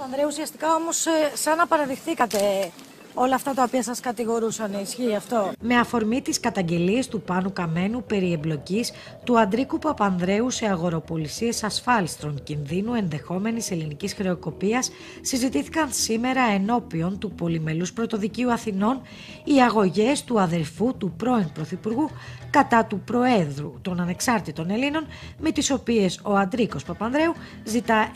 Παπανδρέου, ουσιαστικά όμως σαν να παραδειχθήκατε όλα αυτά τα οποία σας κατηγορούσαν, ισχύει αυτό? Με αφορμή τις καταγγελίες του Πάνου Καμένου περί εμπλοκής του Αντρίκου Παπανδρέου σε αγοροπολισίες ασφάλιστρων κινδύνου ενδεχόμενης ελληνικής χρεοκοπίας, συζητήθηκαν σήμερα ενώπιον του Πολυμελούς Πρωτοδικείου Αθηνών οι αγωγές του αδερφού του πρώην Πρωθυπουργού κατά του Προέδρου των Ανεξάρτητων Ελλήνων, με τις οποίες ο Αντρίκος Παπανδρέου ζητά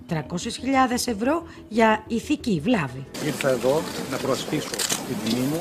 1.300.000 ευρώ για ηθική βλάβη. Ήρθα εδώ να προασπίσω την τιμή μου,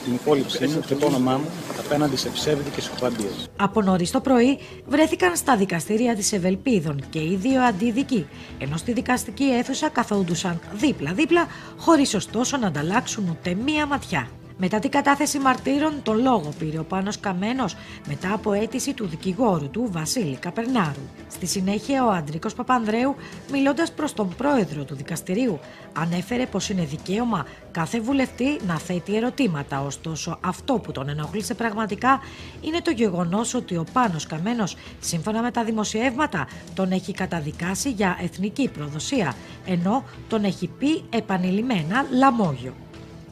την υπόλοιψή μου και το όνομά μου απέναντι σε ψεύδικες εκπομπές. Από νωρίς το πρωί βρέθηκαν στα δικαστήρια της Ευελπίδων και οι δύο αντίδικοι, ενώ στη δικαστική αίθουσα καθόντουσαν δίπλα-δίπλα, χωρίς ωστόσο να ανταλλάξουν ούτε μία ματιά. Μετά την κατάθεση μαρτύρων, τον λόγο πήρε ο Πάνος Καμένος μετά από αίτηση του δικηγόρου του Βασίλη Καπερνάρου. Στη συνέχεια, ο Αντρίκος Παπανδρέου, μιλώντας προς τον πρόεδρο του δικαστηρίου, ανέφερε πως είναι δικαίωμα κάθε βουλευτή να θέτει ερωτήματα. Ωστόσο, αυτό που τον ενόχλησε πραγματικά είναι το γεγονός ότι ο Πάνος Καμένος, σύμφωνα με τα δημοσιεύματα, τον έχει καταδικάσει για εθνική προδοσία, ενώ τον έχει πει επανειλημμένα λαμόγιο.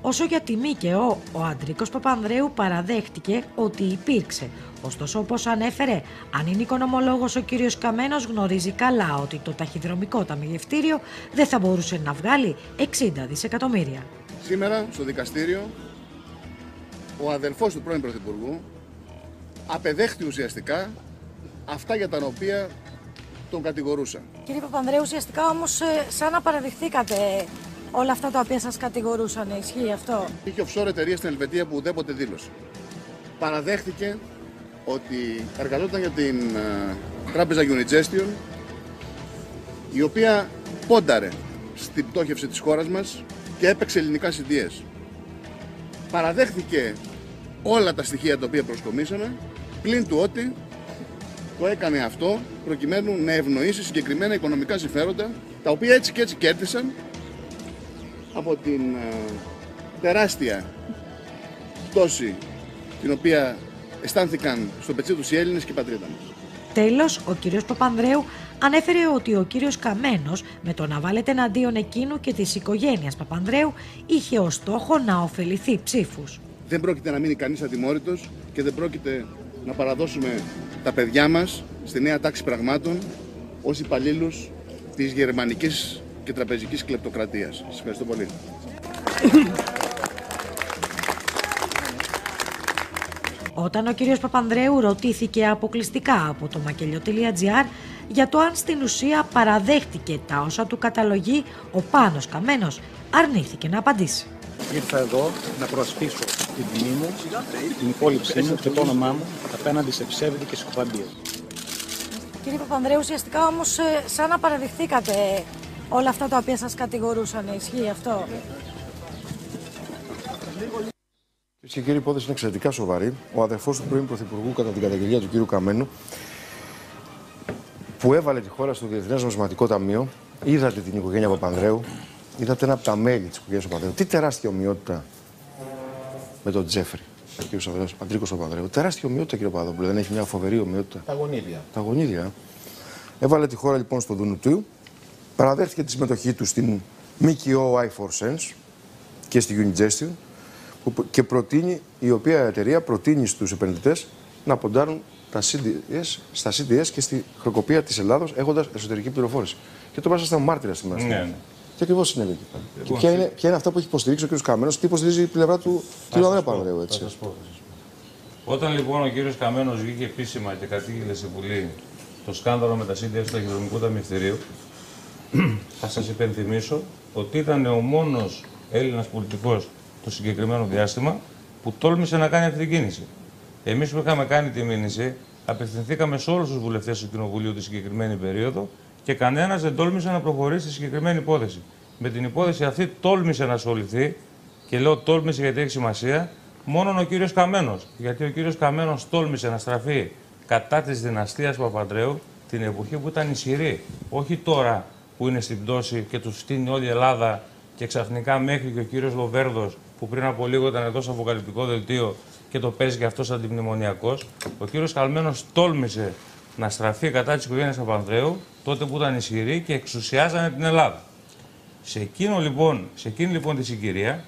Όσο για τη ΜΚΟ, ο Αντρίκος Παπανδρέου παραδέχτηκε ότι υπήρξε. Ωστόσο, όπως ανέφερε, αν είναι οικονομολόγος ο κύριος Καμένος, γνωρίζει καλά ότι το ταχυδρομικό ταμιευτήριο δεν θα μπορούσε να βγάλει 60 δισεκατομμύρια. Σήμερα στο δικαστήριο ο αδελφός του πρώην Πρωθυπουργού απεδέχτηκε ουσιαστικά αυτά για τα οποία τον κατηγορούσαν. Κύριε Παπανδρέου, ουσιαστικά όμως σαν να παραδειχθήκατε όλα αυτά τα οποία σας κατηγορούσαν, ισχύει αυτό? Είχε offshore εταιρεία στην Ελβετία που ουδέποτε δήλωσε. Παραδέχτηκε ότι εργαζόταν για την τράπεζα Unigestion, η οποία πόνταρε στην πτώχευση της χώρας μας και έπαιξε ελληνικά CDS. Παραδέχτηκε όλα τα στοιχεία τα οποία προσκομίσαμε, πλην του ότι το έκανε αυτό προκειμένου να ευνοήσει συγκεκριμένα οικονομικά συμφέροντα, τα οποία έτσι και έτσι κέρδισαν από την τεράστια πτώση την οποία αισθάνθηκαν στο πετσί τους οι Έλληνες και η πατρίδα μας. Τέλος, ο κύριος Παπανδρέου ανέφερε ότι ο κύριος Καμένος, με το να βάλετε εναντίον εκείνου και της οικογένειας Παπανδρέου, είχε ως στόχο να ωφεληθεί ψήφους. Δεν πρόκειται να μείνει κανείς ατιμόρυτος και δεν πρόκειται να παραδώσουμε τα παιδιά μας στη νέα τάξη πραγμάτων ως υπαλλήλους της γερμανικής και τραπεζικής κλεπτοκρατίας. Σας ευχαριστώ πολύ. Όταν ο κύριος Παπανδρέου ρωτήθηκε αποκλειστικά από το μακελιό.gr για το αν στην ουσία παραδέχτηκε τα όσα του καταλογεί, ο Πάνος Καμένος αρνήθηκε να απαντήσει. Ήρθα εδώ να προασπίσω την τιμή μου, την υπόλοιψή μου και το όνομά μου απέναντι σε ψεύδικες εκπομπές. Κύριε Παπανδρέου, ουσιαστικά όμως σαν να παραδειχθήκατε όλα αυτά τα οποία σας κατηγορούσαν, ισχύει αυτό? Κυρίες και κύριοι, η υπόθεση είναι εξαιρετικά σοβαρή. Ο αδερφός του πρώην Πρωθυπουργού, κατά την καταγγελία του κύριου Καμένου, που έβαλε τη χώρα στο Διεθνές Νομισματικό Ταμείο, είδατε την οικογένεια Παπανδρέου, είδατε ένα από τα μέλη της οικογένειας Παπανδρέου. Τι τεράστια ομοιότητα με τον Τζέφρι, ο κύριος Αντρίκος Παπανδρέου. Τεράστια ομοιότητα, κύριε Παπαδόπουλο, δεν έχει μια φοβερή ομοιότητα? Τα γονίδια. Τα γονίδια. Έβαλε τη χώρα λοιπόν στο δούνου του, παραδέχτηκε τη συμμετοχή του στην ΜΚΟ I4Sense και στη Unigestion, και προτείνει, η οποία εταιρεία προτείνει στους επενδυτές να ποντάρουν στα CDS και στη χρεοκοπία της Ελλάδος, έχοντας εσωτερική πληροφόρηση. Και το μας ήσασταν μάρτυρα στην αστυνομία. Ναι. Και ακριβώς συνέβη εκεί πέρα. Και ποια είναι αυτά που έχει υποστηρίξει ο κ. Καμένος και τι υποστηρίζει η πλευρά του κ. Ανδρέα Παπανδρέου, έτσι? Όταν λοιπόν ο κ. Καμένος βγήκε επίσημα και κατήγγειλε στη Βουλή το σκάνδαλο με τα CDS του ταχυδρομικού ταμιευτηρίου, θα σας υπενθυμίσω ότι ήταν ο μόνος Έλληνας πολιτικός το συγκεκριμένο διάστημα που τόλμησε να κάνει αυτή την κίνηση. Εμείς που είχαμε κάνει τη μήνυση, απευθυνθήκαμε σε όλους τους βουλευτές του Κοινοβουλίου τη συγκεκριμένη περίοδο και κανένας δεν τόλμησε να προχωρήσει στη συγκεκριμένη υπόθεση. Με την υπόθεση αυτή τόλμησε να ασχοληθεί, και λέω τόλμησε γιατί έχει σημασία, μόνο ο κύριος Καμένος. Γιατί ο κύριος Καμένος τόλμησε να στραφεί κατά της δυναστείας Παπανδρέου την εποχή που ήταν ισχυρή. Όχι τώρα που είναι στην πτώση και του φτύνει όλη η Ελλάδα και ξαφνικά μέχρι και ο κύριος Λοβέρδος, που πριν από λίγο ήταν εδώ στο αποκαλυπτικό δελτίο και το παίζει και αυτός αντιμνημονιακός, ο κύριος Καμένος τόλμησε να στραφεί κατά της οικογένειας Παπανδρέου τότε που ήταν ισχυρή και εξουσιάζανε την Ελλάδα. Σε εκείνη λοιπόν τη συγκυρία,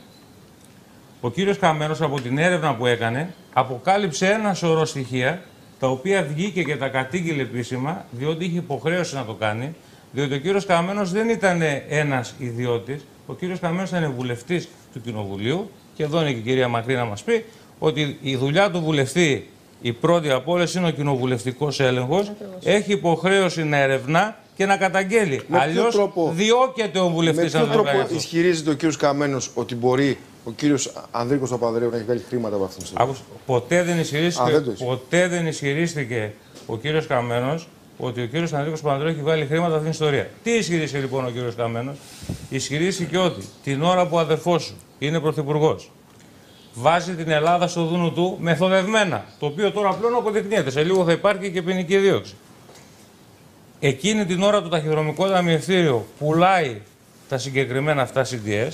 ο κύριος Καμένος από την έρευνα που έκανε αποκάλυψε ένα σωρό στοιχεία τα οποία βγήκε και τα κατήγγειλε επίσημα, διότι είχε υποχρέωση να το κάνει, διότι ο κύριος Καμένος δεν ήταν ένας ιδιώτης, ο κύριος Καμένος ήταν βουλευτής του Κοινοβουλίου και εδώ είναι και η κυρία Μακρύ να μας πει ότι η δουλειά του βουλευτή, η πρώτη από όλες, είναι ο κοινοβουλευτικός έλεγχος, έχει υποχρέωση να ερευνά και να καταγγέλει. Αλλιώς διώκεται ο βουλευτής. Με ποιο τρόπο ισχυρίζεται ο κύριος Καμένος ότι μπορεί ο κύριος Ανδρίκος Παπανδρέου να έχει βγάλει χρήματα από αυτήν την ιστορία? Ποτέ δεν ισχυρίστηκε ο κύριος Καμένος ότι ο κύριος Ανδρίκος Παπανδρέου έχει βγάλει χρήματα από αυτήν την ιστορία. Τι ισχυρίστηκε λοιπόν ο κύριος Καμένος? Ισχυρίστηκε ότι την ώρα που ο αδερφός σου είναι πρωθυπουργός, βάζει την Ελλάδα στο δούνο του μεθοδευμένα, το οποίο τώρα πλέον αποδεικνύεται. Σε λίγο θα υπάρχει και ποινική δίωξη. Εκείνη την ώρα το ταχυδρομικό ταμιευτήριο πουλάει τα συγκεκριμένα αυτά CDS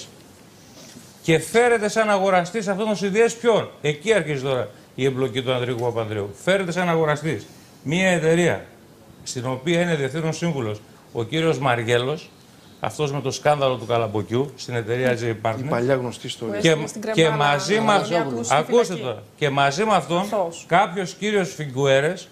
και φέρεται σαν αγοραστής αυτών των CDS ποιον? Εκεί αρχίζει τώρα η εμπλοκή του Ανδρίκου Παπανδρέου. Φέρεται σαν αγοραστής μια εταιρεία στην οποία είναι διευθύνων σύμβουλος ο κύριος Μαργέλος, αυτός με το σκάνδαλο του Καλαμποκιού στην εταιρεία J Partners. Η παλιά γνωστή ιστορία. Και μαζί με ακούστε τώρα, και μαζί με αυτόν κάποιος κύριος Φιγκουέρες,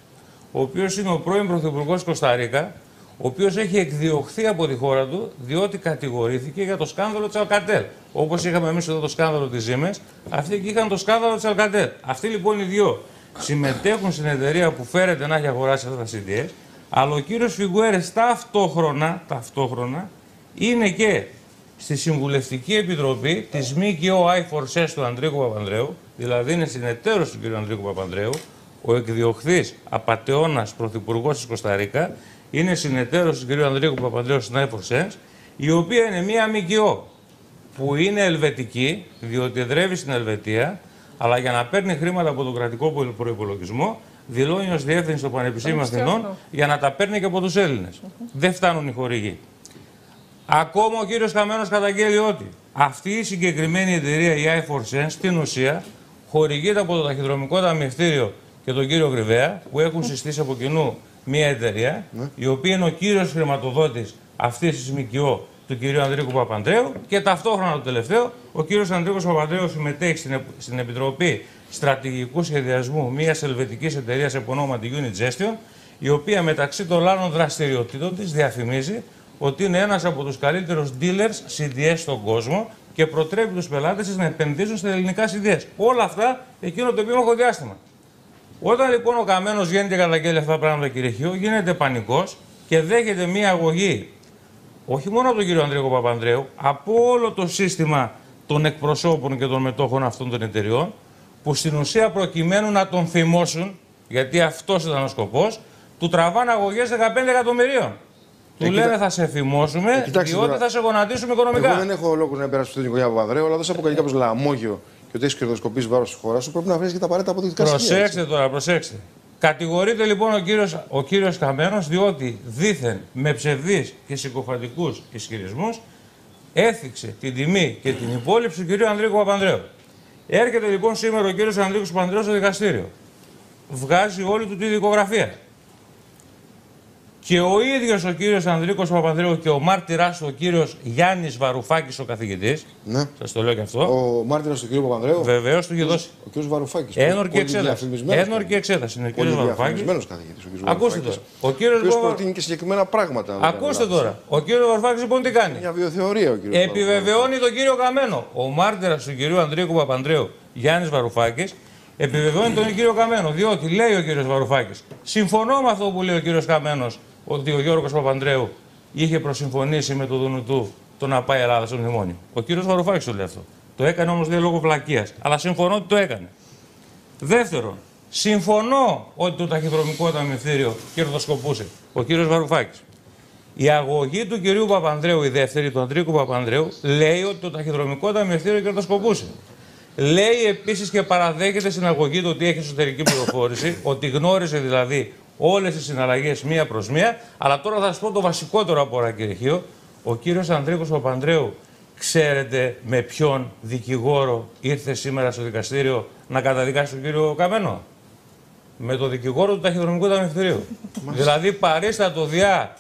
ο οποίος είναι ο πρώην πρωθυπουργός Κοσταρίκα, ο οποίος έχει εκδιωχθεί από τη χώρα του διότι κατηγορήθηκε για το σκάνδαλο της Αλκατέλ. Όπως είχαμε εμείς εδώ το σκάνδαλο της Siemens, αυτοί εκεί είχαν το σκάνδαλο της Αλκατέλ. Αυτοί λοιπόν οι δύο συμμετέχουν στην εταιρεία που φέρεται να έχει αγοράσει αυτά τα CDS, αλλά ο κύριος Φιγκουέρες ταυτόχρονα είναι και στη Συμβουλευτική Επιτροπή της ΜΚΟ I4S του Ανδρίκου Παπανδρέου, δηλαδή είναι συνεταίρος του κ. Ανδρίκου Παπανδρέου, ο εκδιωχθής απατεώνας πρωθυπουργός της Κοσταρίκα, είναι συνεταίρος του κ. Ανδρίκου Παπανδρέου στην I4S, η οποία είναι μία ΜΚΟ που είναι ελβετική, διότι εδρεύει στην Ελβετία, αλλά για να παίρνει χρήματα από τον κρατικό προϋπολογισμό, δηλώνει ως διεύθυνση στο Πανεπιστήμιο Αθηνών για να τα παίρνει και από τους Έλληνες. Δεν φτάνουν οι χορηγοί. Ακόμα ο κύριος Καμένος καταγγέλει ότι αυτή η συγκεκριμένη εταιρεία, η I4Sense, στην ουσία χορηγείται από το ταχυδρομικό ταμιευτήριο και τον κύριο Γρυβαία, που έχουν συστήσει από κοινού μια εταιρεία, η οποία είναι ο κύριος χρηματοδότης αυτής της ΜΚΟ του κυρίου Ανδρίκου Παπανδρέου, και ταυτόχρονα το τελευταίο, ο κύριος Ανδρίκος Παπανδρέου συμμετέχει στην Επιτροπή Στρατηγικού Σχεδιασμού μιας ελβετικής εταιρείας επωνόματι Unit Gestion, η οποία μεταξύ των άλλων δραστηριοτήτων της διαφημίζει ότι είναι ένας από τους καλύτερους dealers CDS στον κόσμο και προτρέπει τους πελάτες της να επενδύσουν στα ελληνικά CDS. Όλα αυτά εκείνο το επίμαχο διάστημα. Όταν λοιπόν ο Καμένος βγαίνει και καταγγέλει αυτά τα πράγματα, κύριε Χιού, γίνεται πανικός και δέχεται μία αγωγή όχι μόνο από τον κύριο Ανδρίκο Παπανδρέου, από όλο το σύστημα των εκπροσώπων και των μετόχων αυτών των εταιριών, που στην ουσία προκειμένου να τον θυμώσουν, γιατί αυτός ήταν ο σκοπός, του τραβάνε αγωγές 15 εκατομμυρίων. Του λένε θα σε φημώσουμε, διότι τώρα θα σε γονατίσουμε οικονομικά. Εγώ δεν έχω λόγο να υπερασπιστώ την οικογένεια Παπανδρέου, αλλά δεν σε αποκαλεί κάποιο λαμόγιο και ότι έχει κερδοσκοπήσει βάρος τη χώρα σου. Πρέπει να βρει και τα απαραίτητα αποδεικτικά στοιχεία. Προσέξτε τώρα, προσέξτε. Κατηγορείται λοιπόν ο κύριος Καμένος, διότι δήθεν με ψευδείς και συκοφαντικούς ισχυρισμούς έθιξε την τιμή και την υπόλοιψη του κυρίου Ανδρίκου Παπανδρέου. Έρχεται λοιπόν σήμερα ο κύριος Ανδρίκος Παπανδρέου στο δικαστήριο. Βγάζει όλη του τη δικογραφία. Και ο ίδιος ο κύριος Ανδρίκος Παπανδρέου και ο μάρτυρας του, ο κύριος Γιάννης Βαρουφάκης, ο καθηγητής. Ναι. Σας το λέω και αυτό. Ο μάρτυρας του κύριου Παπανδρέου. Βεβαίως του είχε δώσει. Ο κύριος Βαρουφάκης. Ένορκη εξέταση. Είναι ο κύριος Βαρουφάκης. Ακούστε τώρα. Ο κύριος προτείνει και συγκεκριμένα πράγματα. Ακούστε τώρα. Ο κύριος Βαρουφάκης λοιπόν τι κάνει? Μια βιοθεωρία ο κύριος. Επιβεβαιώνει τον κύριο Καμένο. Ο μάρτυρας του κυρίου Ανδρίκου Παπανδρέου, Γιάννης Βαρουφάκης, επιβεβαιώνει τον κύριο Καμένο. Διότι λέει ο κύριος Βαρουφάκης, συμφωνώ με αυτό που λέει ο κύριος Καμένος, ότι ο Γιώργος Παπανδρέου είχε προσυμφωνήσει με το Δουνουτού το να πάει η Ελλάδα στο μνημόνιο. Ο κύριος Βαρουφάκης το λέει αυτό. Το έκανε όμως λέει λόγω βλακείας. Αλλά συμφωνώ ότι το έκανε. Δεύτερον, συμφωνώ ότι το ταχυδρομικό ταμιευτήριο κερδοσκοπούσε. Ο κύριος Βαρουφάκης. Η αγωγή του κυρίου Παπανδρέου, η δεύτερη, του Ανδρίκου Παπανδρέου, λέει ότι το ταχυδρομικό ταμιευτήριο κερδοσκοπούσε. Λέει επίσης και παραδέχεται στην αγωγή του ότι έχει εσωτερική πληροφόρηση, ότι γνώρισε δηλαδή όλες τις συναλλαγές μία προς μία, αλλά τώρα θα σας πω το βασικότερο από όλα, κύριε Χίο. Ο κύριος Ανδρίκος Παπανδρέου, ξέρετε με ποιον δικηγόρο ήρθε σήμερα στο δικαστήριο να καταδικάσει τον κύριο Καμένο? Με το δικηγόρο του ταχυδρομικού ταμιευτηρίου. Δηλαδή παρίστατο διά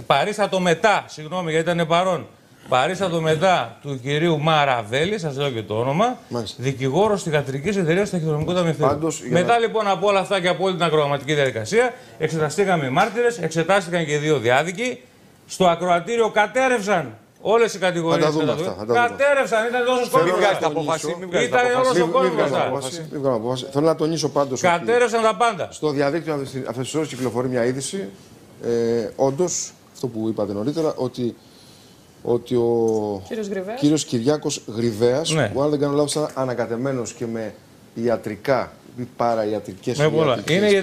παρίστατο μετά, συγγνώμη γιατί ήταν παρόν, παρίστατο μετά του κυρίου Μαραβέλη, σας λέω και το όνομα, δικηγόρος θυγατρικής εταιρείας του Ταχυδρομικού Ταμιευτηρίου. Μετά λοιπόν από όλα αυτά και από όλη την ακροαματική διαδικασία, εξεταστήκαμε οι μάρτυρες, εξετάστηκαν και 2 διάδικοι. Στο ακροατήριο κατέρευσαν όλες οι κατηγορίες. Κατέρευσαν, ήταν τόσο κόσμο. Ήταν όλος ο κόσμος. Θέλω να τονίσω πάντως. Κατέρευσαν τα πάντα. Στο διαδίκτυο αυτές τις ώρες κυκλοφορεί μια είδηση. Όντως, αυτό που είπατε νωρίτερα, ότι ο κύριος Κυριάκος Γρυβαίας, που αν δεν κάνω λάθος ήταν ανακατεμένος και με ιατρικά ή παραϊατρικές δουλειές. Είναι η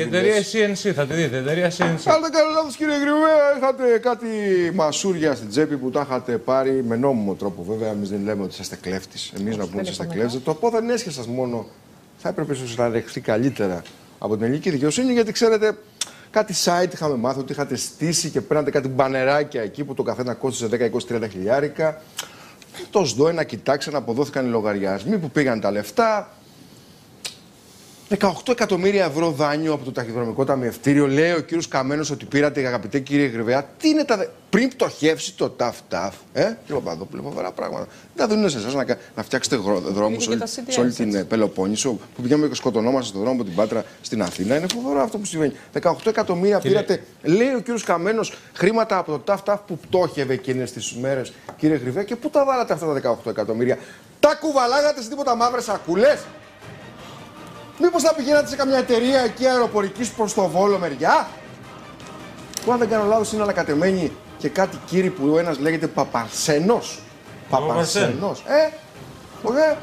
εταιρεία CNC, θα τη δείτε, η εταιρεία CNC. Αν δεν κάνω λάθος κύριε Γρυβαία, είχατε κάτι μασούρια στην τσέπη που τα είχατε πάρει με νόμιμο τρόπο. Βέβαια, εμείς δεν λέμε ότι είσαστε κλέφτης. Εμείς να πούμε ότι είσαστε κλέφτης. Το απόθεν έσχε σας μόνο θα έπρεπε ίσως να ρεχθεί καλύτερα από την ελληνική δικαιοσύνη, γιατί ξέρετε. Κάτι site είχαμε μάθει ότι είχατε στήσει και παίρνατε κάτι μπανεράκια εκεί που το καθένα κόστιζε 10, 20, 30 χιλιάρικα. Το ΣΔΟΕ να κοιτάξει να αποδόθηκαν οι λογαριασμοί που πήγαν τα λεφτά. 18 εκατομμύρια ευρώ δάνειο από το Ταχυδρομικό Ταμιευτήριο. Λέει ο κύριος Καμένος ότι πήρατε, αγαπητέ κύριε Γρυβαία. Τι είναι τα. Πριν πτωχεύσει το ΤΑΦ-ΤΑΦ. Κύριε Παπαδόπουλο, φοβερά πράγματα. Δεν τα δίνουν σε εσάς να φτιάξετε δρόμους σε όλη την Πελοπόννησο που πηγαίνουμε και σκοτωνόμαστε στον δρόμο από την Πάτρα στην Αθήνα. Είναι φοβερό αυτό που συμβαίνει. 18 εκατομμύρια πήρατε, λέει ο κύριος Καμένος, χρήματα από το ΤΑΦ-ΤΑΦ που πτώχευε εκείνες τις μέρες, κύριε Γρυβαία. Και πού τα βάλατε αυτά τα 18 εκατομμύρια. Τα κουβαλάγατε σε τίποτα μαύρες σακούλες. Μήπως θα πηγαίνατε σε καμιά εταιρεία εκεί αεροπορικής προς το Βόλο μεριά. Που αν δεν κάνω λάθος είναι ανακατεμένοι και κάτι κύριοι που ο ένας λέγεται Παπαρσένος. Παπαρσένος.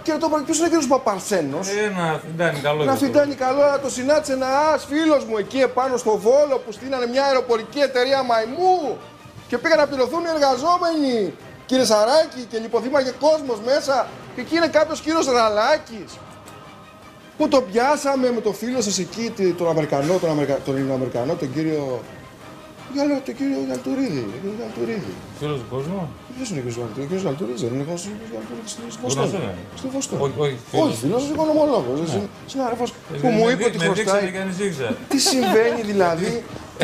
Κύριε Τόπα, ποιος είναι ο κύριος Παπαρσένος. Να φυντάνει καλό. Να φυντάνει καλό, αλλά το συνάντησε ένας φίλος μου εκεί επάνω στο Βόλο που στείνανε μια αεροπορική εταιρεία μαϊμού και πήγαν να πληρωθούν οι εργαζόμενοι. Κύριε Σαράκη, και λιποθύμαγε κόσμος μέσα. Και εκεί είναι κάποιος κύριος Ραλάκης. Που το πιάσαμε με το φίλο σας εκεί, τον Αμερικανό, τον κύριο. Τον κύριο Γαλτουρίδη. Φίλος του κόσμου. Ποιος είναι ο κύριος Γαλτουρίδης, δεν είναι γνωστός ο κύριος Γαλτουρίδης στη Βοστόνη. Όχι, φίλος, οικονομολόγος. Συνάδελφος που μου είπε ότι χρωστάει. Τι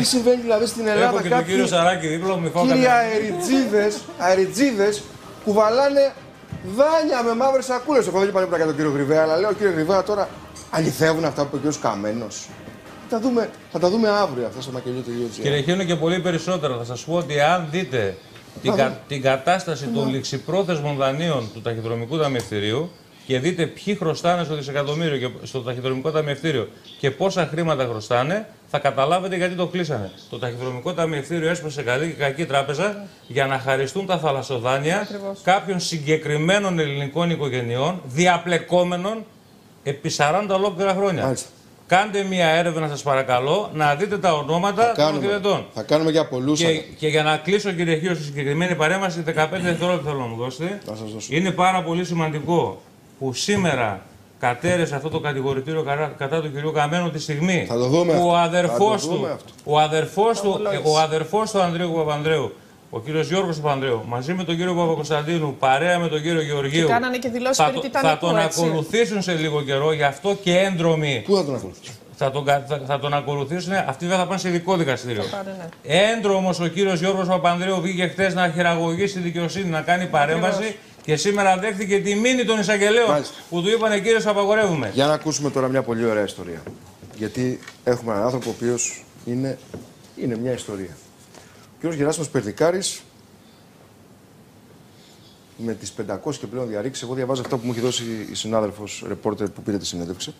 συμβαίνει δηλαδή στην Ελλάδα. Έχω και τον κύριο Σαράκη δίπλα μου. Κύριοι αεριτζίδες κουβαλάνε δάνεια με μαύρες σακούλες. Εγώ δεν είπα τίποτα για τον κύριο Γρυβαία, αλλά λέω κύριε Γρυβαία τώρα αληθεύουν αυτά που είπε ο κύριος Καμένος. Θα τα δούμε αύριο αυτά στο μακελιό του Ιωτζία. Και ρεχαίνουν και πολύ περισσότερα. Θα σας πω ότι αν δείτε την κατάσταση των ληξιπρόθεσμων δανείων του Ταχυδρομικού Ταμιευτηρίου και δείτε ποιοι χρωστάνε στο δισεκατομμύριο και στο Ταχυδρομικό Ταμιευτήριο και πόσα χρήματα χρωστάνε, θα καταλάβετε γιατί το κλείσανε. Το Ταχυδρομικό Ταμιευτήριο έσπασε καλή και κακή τράπεζα για να χαριστούν τα θαλασσοδάνεια κάποιων συγκεκριμένων ελληνικών οικογενειών διαπλεκόμενων επί 40 ολόκληρα χρόνια. Μάλιστα. Κάντε μια έρευνα, σας παρακαλώ, να δείτε τα ονόματα των οδηγητών. Θα κάνουμε για πολλούς. Και για να κλείσω, κύριε Χίρο, στη συγκεκριμένη παρέμβαση, 15 δευτερόλεπτα θέλω να μου δώσετε. Είναι πάρα πολύ σημαντικό που σήμερα κατέρεσε αυτό το κατηγορητήριο κατά του κυρίου Καμένου τη στιγμή που ο αδερφός του Ανδρέου Παπανδρέου, ο κύριος Γιώργος Παπανδρέου, μαζί με τον κύριο Παπακοσταντίνου, παρέα με τον κύριο Γεωργίου, θα τον ακολουθήσουν σε λίγο καιρό, γι' αυτό και έντρομοι. Πού θα τον ακολουθήσουν? Θα τον ακολουθήσουν, αυτοί θα πάνε σε ειδικό δικαστήριο. Έντρομος ο κύριος Γιώργος Παπανδρέου βγήκε χθες να χειραγωγήσει τη δικαιοσύνη, να κάνει παρέμβαση. Και σήμερα δέχτηκε τη μήνυ των εισαγγελέων που του είπανε κύριε, σου απαγορεύουμε. Για να ακούσουμε τώρα μια πολύ ωραία ιστορία. Γιατί έχουμε έναν άνθρωπο ο οποίος είναι μια ιστορία. Ο κύριος Γεράσιμος Περδικάρης με τις 500 και πλέον διαρρήξεις, εγώ διαβάζω αυτά που μου έχει δώσει η συνάδελφος ρεπόρτερ που πήρε τη συνέντευξη.